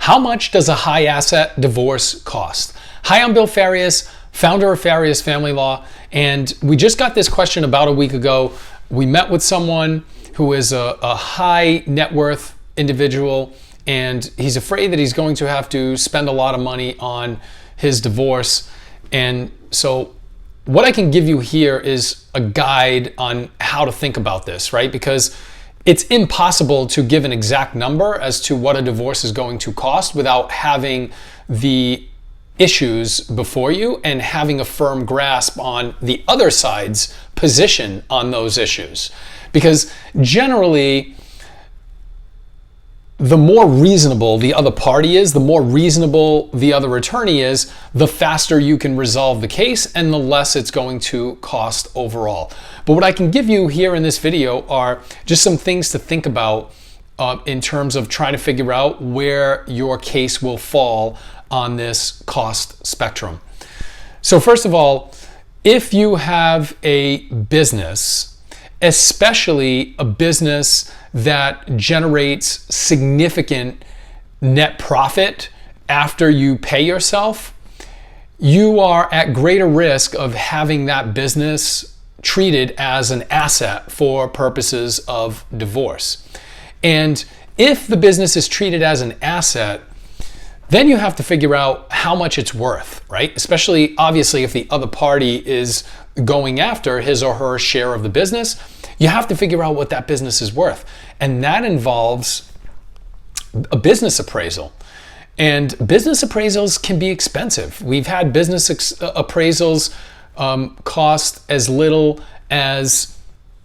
How much does a high asset divorce cost? Hi, I'm Bill Farias, founder of Farias Family Law, and we just got this question about a week ago. We met with someone who is a high net worth individual, and he's afraid that he's going to have to spend a lot of money on his divorce. And so what I can give you here is a guide on how to think about this, right? Because it's impossible to give an exact number as to what a divorce is going to cost without having the issues before you and having a firm grasp on the other side's position on those issues. Because generally, the more reasonable the other party is, the more reasonable the other attorney is, the faster you can resolve the case and the less it's going to cost overall. But what I can give you here in this video are just some things to think about in terms of trying to figure out where your case will fall on this cost spectrum. So first of all, if you have a business, especially a business that generates significant net profit after you pay yourself, you are at greater risk of having that business treated as an asset for purposes of divorce. And if the business is treated as an asset, then you have to figure out how much it's worth, right? Especially, obviously, if the other party is going after his or her share of the business, you have to figure out what that business is worth. And that involves a business appraisal. And business appraisals can be expensive. We've had business appraisals cost as little as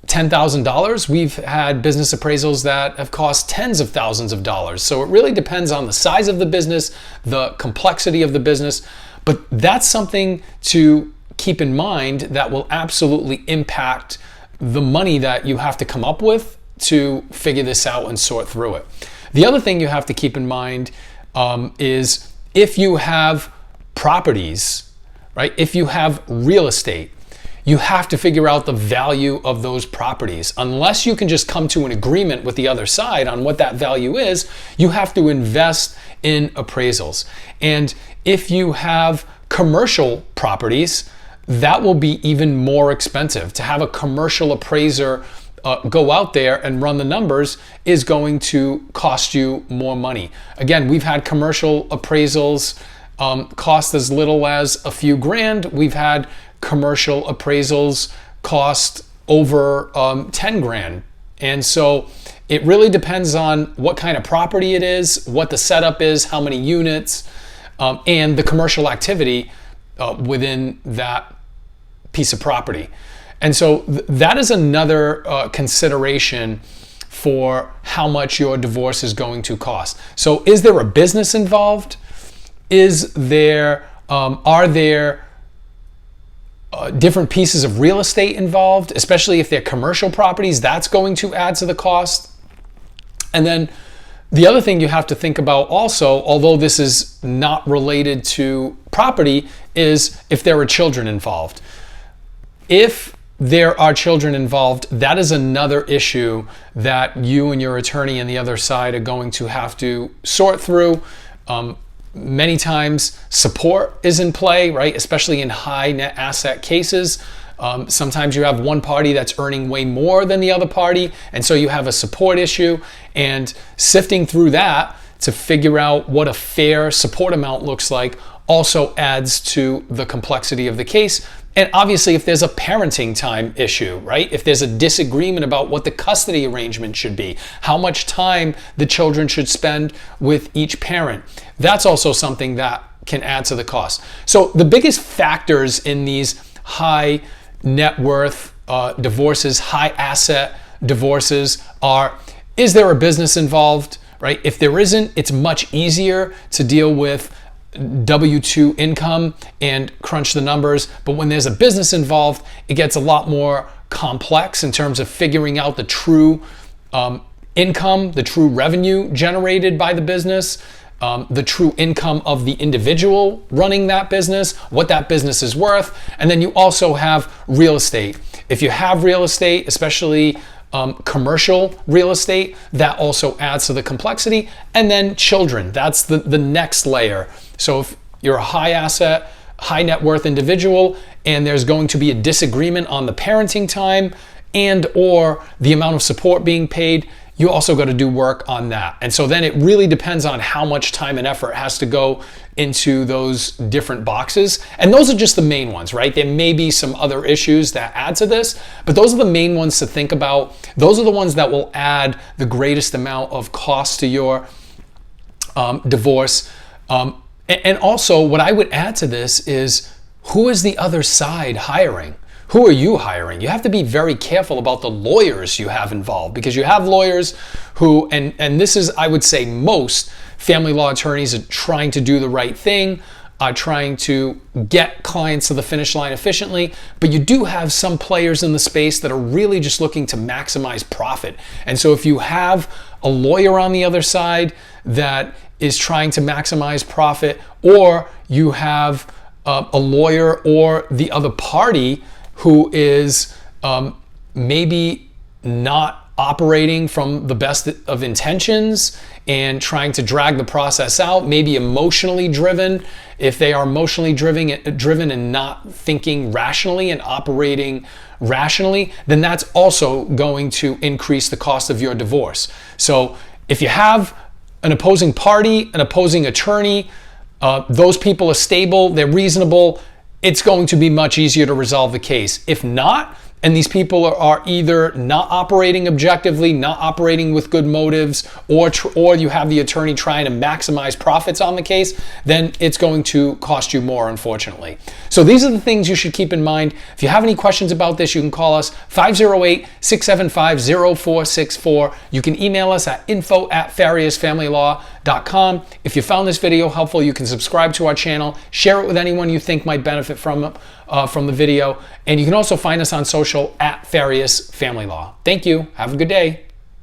$10,000. We've had business appraisals that have cost tens of thousands of dollars. So it really depends on the size of the business, the complexity of the business. But that's something to keep in mind that will absolutely impact the money that you have to come up with to figure this out and sort through it. The other thing you have to keep in mind is if you have properties, right? If you have real estate, you have to figure out the value of those properties. Unless you can just come to an agreement with the other side on what that value is, you have to invest in appraisals. And if you have commercial properties, that will be even more expensive. To have a commercial appraiser go out there and run the numbers is going to cost you more money. Again, we've had commercial appraisals cost as little as a few grand. We've had commercial appraisals cost over 10 grand. And so it really depends on what kind of property it is, what the setup is, how many units, and the commercial activity within that piece of property. And so that is another consideration for how much your divorce is going to cost. So is there a business involved? Are there different pieces of real estate involved, especially if they're commercial properties? That's going to add to the cost. And then the other thing you have to think about also, although this is not related to property, is if there are children involved. If there are children involved, that is another issue that you and your attorney and the other side are going to have to sort through. Many times support is in play, right? Especially in high net asset cases. Sometimes you have one party that's earning way more than the other party, and so you have a support issue. And sifting through that to figure out what a fair support amount looks like also adds to the complexity of the case. And obviously, if there's a parenting time issue, right? If there's a disagreement about what the custody arrangement should be, how much time the children should spend with each parent, that's also something that can add to the cost. So the biggest factors in these high net worth divorces, high asset divorces are, is there a business involved, right? If there isn't, it's much easier to deal with W-2 income and crunch the numbers. But when there's a business involved, it gets a lot more complex in terms of figuring out the true income, the true revenue generated by the business, the true income of the individual running that business, what that business is worth. And then you also have real estate. If you have real estate, especially commercial real estate, that also adds to the complexity. And then children, that's the next layer. So if you're a high asset, high net worth individual, and there's going to be a disagreement on the parenting time and or the amount of support being paid, you also got to do work on that. And so then it really depends on how much time and effort has to go into those different boxes. And those are just the main ones, right? There may be some other issues that add to this, but those are the main ones to think about. Those are the ones that will add the greatest amount of cost to your divorce. And also what I would add to this is, who is the other side hiring? Who are you hiring? You have to be very careful about the lawyers you have involved, because you have lawyers who, and this is, I would say, most family law attorneys are trying to do the right thing, are trying to get clients to the finish line efficiently, but you do have some players in the space that are really just looking to maximize profit. And so if you have a lawyer on the other side that is trying to maximize profit, or you have a lawyer or the other party who is maybe not operating from the best of intentions and trying to drag the process out, maybe emotionally driven. If they are emotionally driven and not thinking rationally and operating rationally, then that's also going to increase the cost of your divorce. So if you have an opposing party, an opposing attorney, those people are stable, they're reasonable, it's going to be much easier to resolve the case. If not, and these people are either not operating objectively, not operating with good motives, or you have the attorney trying to maximize profits on the case, then it's going to cost you more, unfortunately. So these are the things you should keep in mind. If you have any questions about this, you can call us 508-675-0464. You can email us at info@fariasfamilylaw.com. If you found this video helpful, you can subscribe to our channel, share it with anyone you think might benefit from the video, and you can also find us on social at Farias Family Law. Thank you. Have a good day.